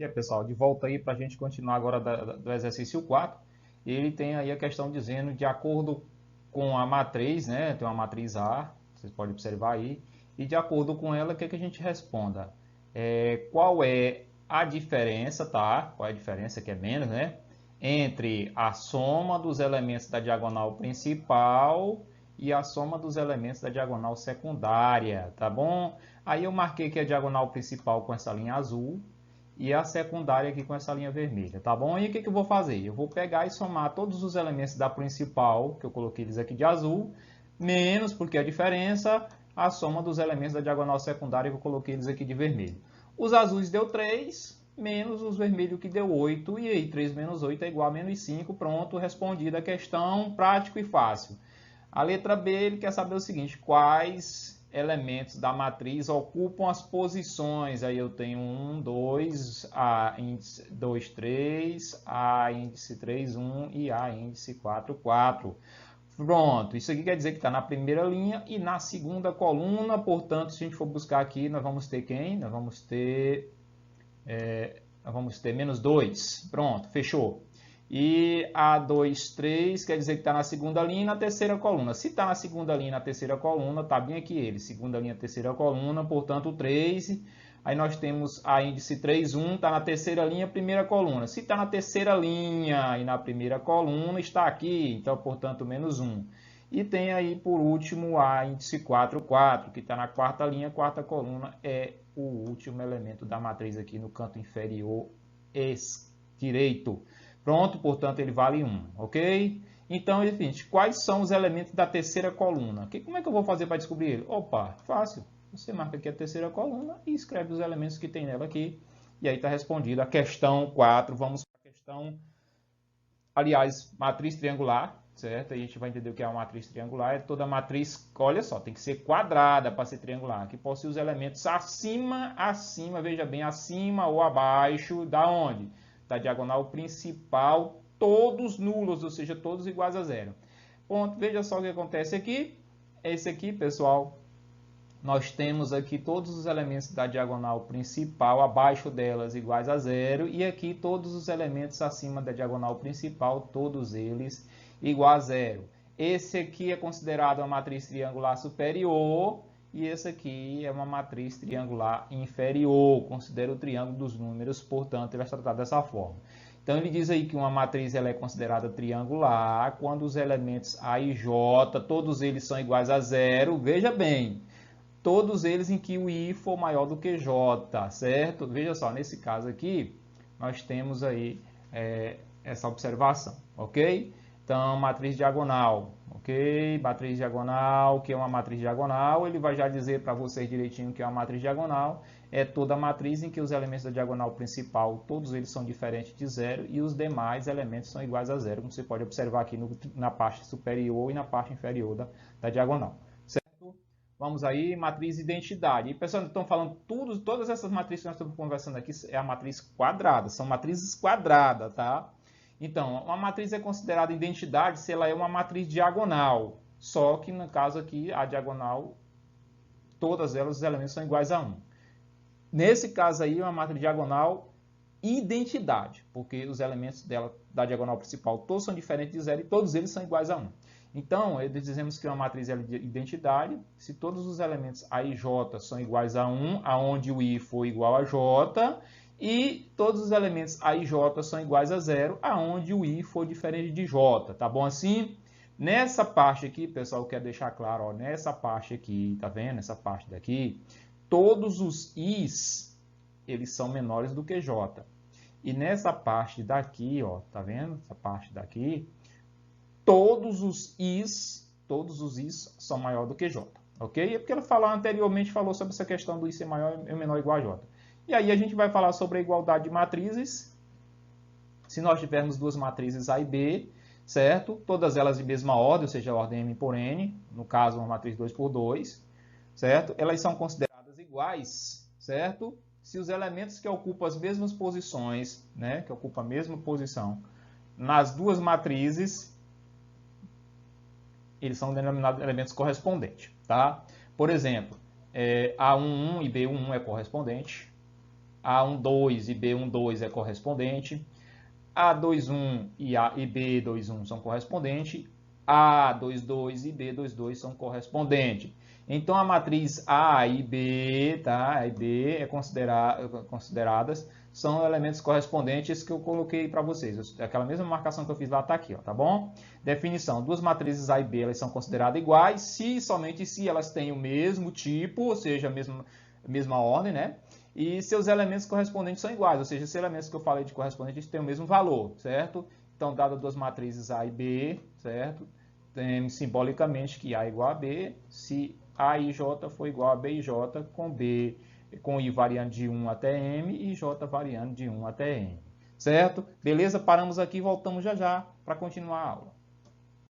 E aí, pessoal, de volta aí para a gente continuar agora do exercício 4. Ele tem aí a questão dizendo, de acordo com a matriz, né? Tem uma matriz A, vocês podem observar aí. E de acordo com ela, o que, que a gente responda? Qual é a diferença, tá? Qual é a diferença, que é menos, né? Entre a soma dos elementos da diagonal principal e a soma dos elementos da diagonal secundária, tá bom? Aí eu marquei aqui a diagonal principal com essa linha azul e a secundária aqui com essa linha vermelha, tá bom? E o que, que eu vou fazer? Eu vou pegar e somar todos os elementos da principal, que eu coloquei eles aqui de azul, menos, porque a diferença, a soma dos elementos da diagonal secundária, que eu coloquei eles aqui de vermelho. Os azuis deu 3, menos os vermelhos que deu 8, e aí 3 menos 8 é igual a menos 5, pronto, respondida a questão, prático e fácil. A letra B, ele quer saber o seguinte, quais elementos da matriz ocupam as posições. Aí eu tenho 1, 2, A índice 2, 3, A índice 3, 1 e A índice 4, 4. Pronto, isso aqui quer dizer que está na primeira linha e na segunda coluna, portanto, se a gente for buscar aqui, nós vamos ter quem? Nós vamos ter menos 2. Pronto, fechou. E A2, 3, quer dizer que está na segunda linha e na terceira coluna. Se está na segunda linha e na terceira coluna, está bem aqui ele. Segunda linha, terceira coluna, portanto, 3. Aí nós temos a índice 3, 1, está na terceira linha, primeira coluna. Se está na terceira linha e na primeira coluna, está aqui. Então, portanto, menos 1. E tem aí, por último, a índice 4, 4, que está na quarta linha, quarta coluna, é o último elemento da matriz aqui no canto inferior direito. Pronto, portanto, ele vale 1, ok? Então, gente, quais são os elementos da terceira coluna? Como é que eu vou fazer para descobrir ele? Opa, fácil. Você marca aqui a terceira coluna e escreve os elementos que tem nela aqui. E aí está respondida a questão 4. Vamos para a questão, aliás, matriz triangular, certo? A gente vai entender o que é uma matriz triangular. É toda matriz, olha só, tem que ser quadrada para ser triangular. Que possui os elementos acima, veja bem, acima ou abaixo, da onde? Da diagonal principal, todos nulos, ou seja, todos iguais a zero. Ponto, veja só o que acontece aqui. Esse aqui, pessoal, nós temos aqui todos os elementos da diagonal principal, abaixo delas iguais a zero, e aqui todos os elementos acima da diagonal principal, todos eles igual a zero. Esse aqui é considerado uma matriz triangular superior, e esse aqui é uma matriz triangular inferior. Considera o triângulo dos números, portanto, ele vai ser tratado dessa forma. Então, ele diz aí que uma matriz ela é considerada triangular quando os elementos A e J, todos eles são iguais a zero. Veja bem, todos eles em que o I for maior do que J, certo? Veja só, nesse caso aqui, nós temos aí essa observação, ok? Então, matriz diagonal, ok? Matriz diagonal, o que é uma matriz diagonal? Ele vai já dizer para vocês direitinho o que é uma matriz diagonal. É toda matriz em que os elementos da diagonal principal, todos eles são diferentes de zero e os demais elementos são iguais a zero, como você pode observar aqui na parte superior e na parte inferior da diagonal. Vamos aí, matriz identidade. E pessoal, estão falando todas essas matrizes que nós estamos conversando aqui é a matriz quadrada, são matrizes quadradas, tá? Então, uma matriz é considerada identidade se ela é uma matriz diagonal, só que no caso aqui, a diagonal, todas elas, os elementos são iguais a 1. Nesse caso aí, é uma matriz diagonal identidade, porque os elementos dela, da diagonal principal, todos são diferentes de zero e todos eles são iguais a 1. Então, dizemos que uma matriz é de identidade se todos os elementos A e J são iguais a 1, aonde o I for igual a J, e todos os elementos A e J são iguais a 0, aonde o I for diferente de J. Tá bom assim? Nessa parte aqui, pessoal, eu quero deixar claro, ó, nessa parte aqui, tá vendo? Essa parte daqui, todos os I's, eles são menores do que J. E nessa parte daqui, ó, tá vendo? Essa parte daqui, todos os I's são maior do que J, ok? É porque ela anteriormente falou sobre essa questão do I ser maior e menor ou igual a J. E aí a gente vai falar sobre a igualdade de matrizes. Se nós tivermos duas matrizes A e B, certo? Todas elas de mesma ordem, ou seja, a ordem M por N, no caso uma matriz 2 por 2, certo? Elas são consideradas iguais, certo? Se os elementos que ocupam as mesmas posições, né, que ocupam a mesma posição nas duas matrizes, eles são denominados elementos correspondentes, tá? Por exemplo, A11 e B11 é correspondente, A12 e B12 é correspondente, A21 e B21 são correspondentes, A22 e B22 são correspondentes. Então, a matriz A e B, tá? A e B é consideradas, são elementos correspondentes que eu coloquei para vocês. Aquela mesma marcação que eu fiz lá está aqui, ó, tá bom? Definição: duas matrizes A e B elas são consideradas iguais somente se elas têm o mesmo tipo, ou seja, a mesma ordem, né? E seus elementos correspondentes são iguais, ou seja, os elementos que eu falei de correspondentes têm o mesmo valor, certo? Então, dadas duas matrizes A e B, certo? Temos simbolicamente que A é igual a B, se A e J for igual a B e J, com I variando de 1 até M e J variando de 1 até M, certo? Beleza? Paramos aqui e voltamos já já para continuar a aula.